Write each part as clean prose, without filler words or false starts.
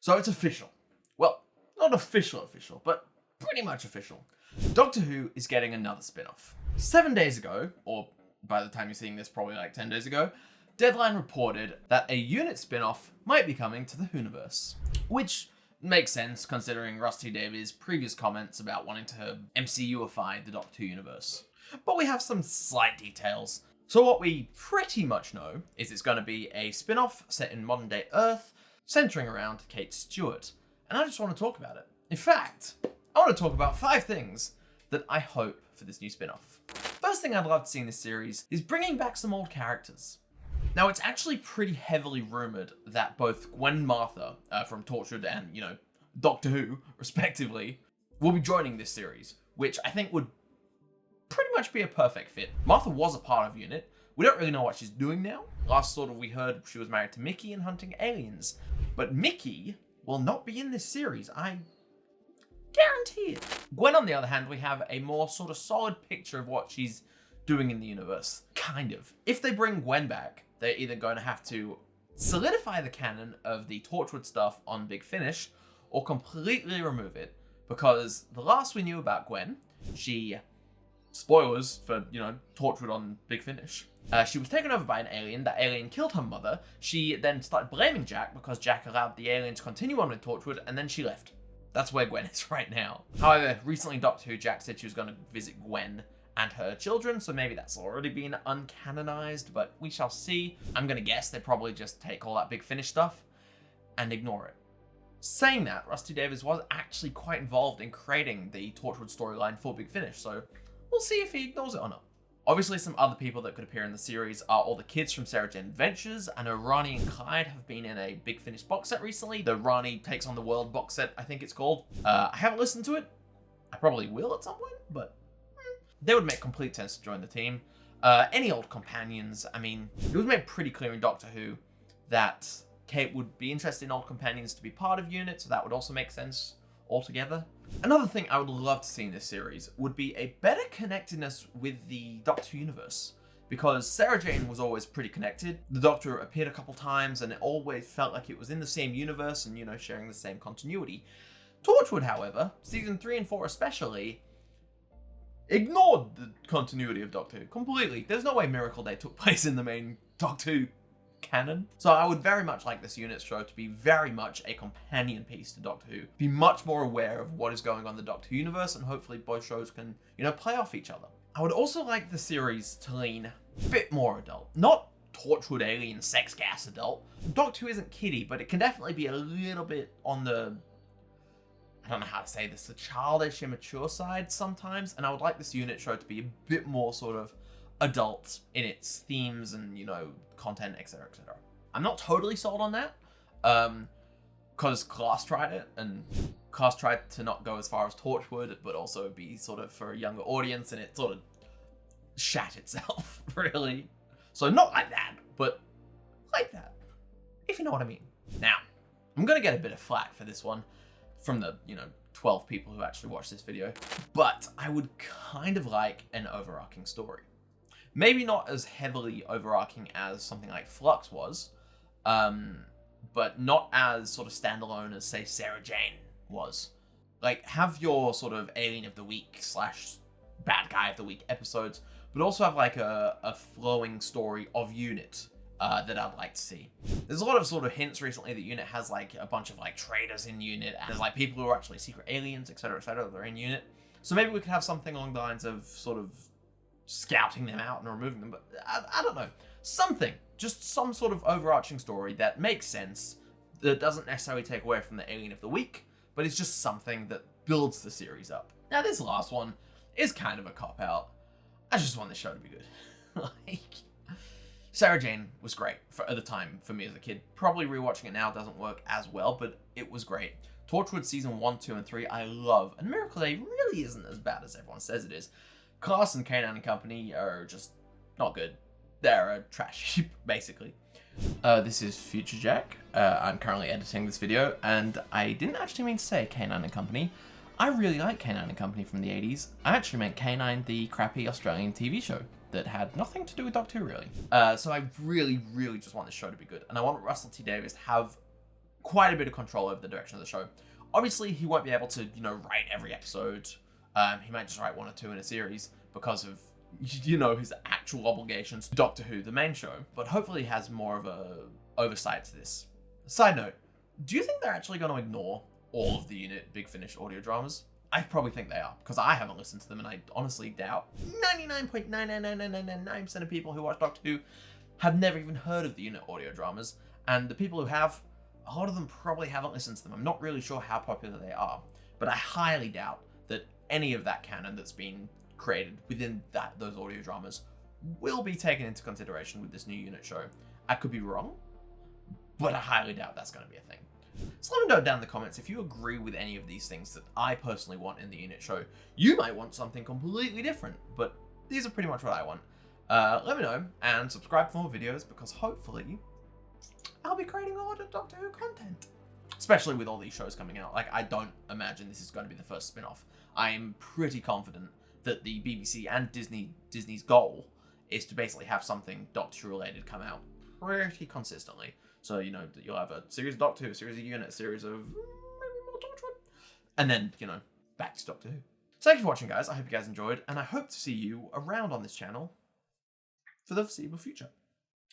So it's official. Well, not official, but pretty much official. Doctor Who is getting another spin-off. 7 days ago, or by the time you're seeing this, probably like 10 days ago, Deadline reported that a unit spin-off might be coming to the Whoniverse. Which makes sense considering Rusty Davies' previous comments about wanting to MCUify the Doctor Who universe. But we have some slight details. So what we pretty much know is it's going to be a spin-off set in modern-day Earth, centering around Kate Stewart. And I just want to talk about it. In fact, I want to talk about 5 things that I hope for this new spin-off. First thing I'd love to see in this series is bringing back some old characters. Now, it's actually pretty heavily rumoured that both Gwen and Martha from Torchwood and, Doctor Who, respectively, will be joining this series, which I think would pretty much be a perfect fit. Martha was a part of UNIT. We don't really know what she's doing now. Last we heard she was married to Mickey and hunting aliens. But Mickey will not be in this series, I guarantee it. Gwen, on the other hand, we have a more sort of solid picture of what she's doing in the universe. Kind of. If they bring Gwen back, they're either going to have to solidify the canon of the Torchwood stuff on Big Finish or completely remove it, because the last we knew about Gwen, she, spoilers for, Torchwood on Big Finish, she was taken over by an alien. That alien killed her mother. She then started blaming Jack because Jack allowed the alien to continue on with Torchwood, and then she left. That's where Gwen is right now. However, recently in Doctor Who, Jack said she was going to visit Gwen and her children, so maybe that's already been uncanonized, but we shall see. I'm gonna guess they probably just take all that Big Finish stuff and ignore it. Saying that, Rusty Davies was actually quite involved in creating the Torchwood storyline for Big Finish, so we'll see if he ignores it or not. Obviously, some other people that could appear in the series are all the kids from Sarah Jane Adventures. I know Rani and Clyde have been in a Big Finish box set recently. The Rani Takes on the World box set, I think it's called. I haven't listened to it. I probably will at some point, but they would make complete sense to join the team. Any old companions, I mean, it was made pretty clear in Doctor Who that Kate would be interested in old companions to be part of UNIT, so that would also make sense altogether. Another thing I would love to see in this series would be a better connectedness with the Doctor Who universe, because Sarah Jane was always pretty connected. The Doctor appeared a couple times and it always felt like it was in the same universe and, sharing the same continuity. Torchwood, however, season 3 and 4 especially, ignored the continuity of Doctor Who completely. There's no way Miracle Day took place in the main Doctor Who canon. So I would very much like this UNIT show to be very much a companion piece to Doctor Who. Be much more aware of what is going on in the Doctor Who universe, and hopefully both shows can, play off each other. I would also like the series to lean a bit more adult. Not Torchwood alien sex gas adult. Doctor Who isn't kiddie, but it can definitely be a little bit on the, I don't know how to say this, the childish, immature side sometimes, and I would like this UNIT show to be a bit more sort of adult in its themes and, content, etc., etc. I'm not totally sold on that, because Class tried it, and Class tried to not go as far as Torchwood, but also be sort of for a younger audience, and it sort of shat itself, really. So not like that, but like that, if you know what I mean. Now, I'm gonna get a bit of flack for this one from the, 12 people who actually watched this video, but I would kind of like an overarching story. Maybe not as heavily overarching as something like Flux was, but not as sort of standalone as, say, Sarah Jane was. Like, have your sort of Alien of the Week / Bad Guy of the Week episodes, but also have like a flowing story of UNIT that I'd like to see. There's a lot of sort of hints recently that UNIT has like a bunch of like traitors in UNIT, and there's like people who are actually secret aliens, etc., that are in UNIT. So maybe we could have something along the lines of sort of scouting them out and removing them, but I don't know. Something. Just some sort of overarching story that makes sense, that doesn't necessarily take away from the Alien of the Week, but it's just something that builds the series up. Now, this last one is kind of a cop-out. I just want the show to be good. Sarah Jane was great at the time for me as a kid. Probably rewatching it now doesn't work as well, but it was great. Torchwood season 1, 2, and 3 I love, and Miracle Day really isn't as bad as everyone says it is. Class and K9 and Company are just not good. They're a trash heap, basically. This is Future Jack. I'm currently editing this video, and I didn't actually mean to say K9 and Company. I really like K9 and Company from the 80s. I actually meant K9, the crappy Australian TV show that had nothing to do with Doctor Who, really. So I really, really just want this show to be good, and I want Russell T Davies to have quite a bit of control over the direction of the show. Obviously, he won't be able to, write every episode. He might just write 1 or 2 in a series because of, his actual obligations to Doctor Who, the main show. But hopefully he has more of a oversight to this. Side note, do you think they're actually going to ignore all of the Unit Big Finish audio dramas? I probably think they are, because I haven't listened to them, and I honestly doubt 99.99999% of people who watch Doctor Who have never even heard of the Unit audio dramas, and the people who have, a lot of them probably haven't listened to them. I'm not really sure how popular they are, but I highly doubt that any of that canon that's been created within those audio dramas will be taken into consideration with this new Unit show. I could be wrong, but I highly doubt that's going to be a thing. So let me know down in the comments if you agree with any of these things that I personally want in the Unit show. You might want something completely different, but these are pretty much what I want. Let me know, and subscribe for more videos, because hopefully I'll be creating a lot of Doctor Who content. Especially with all these shows coming out. Like, I don't imagine this is going to be the first spin-off. I'm pretty confident that the BBC and Disney's goal is to basically have something Doctor Who related come out pretty consistently. So, that you'll have a series of Doctor Who, a series of Unit, a series of maybe more Torchwood, and then, back to Doctor Who. So thank you for watching, guys. I hope you guys enjoyed, and I hope to see you around on this channel for the foreseeable future.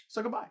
So goodbye.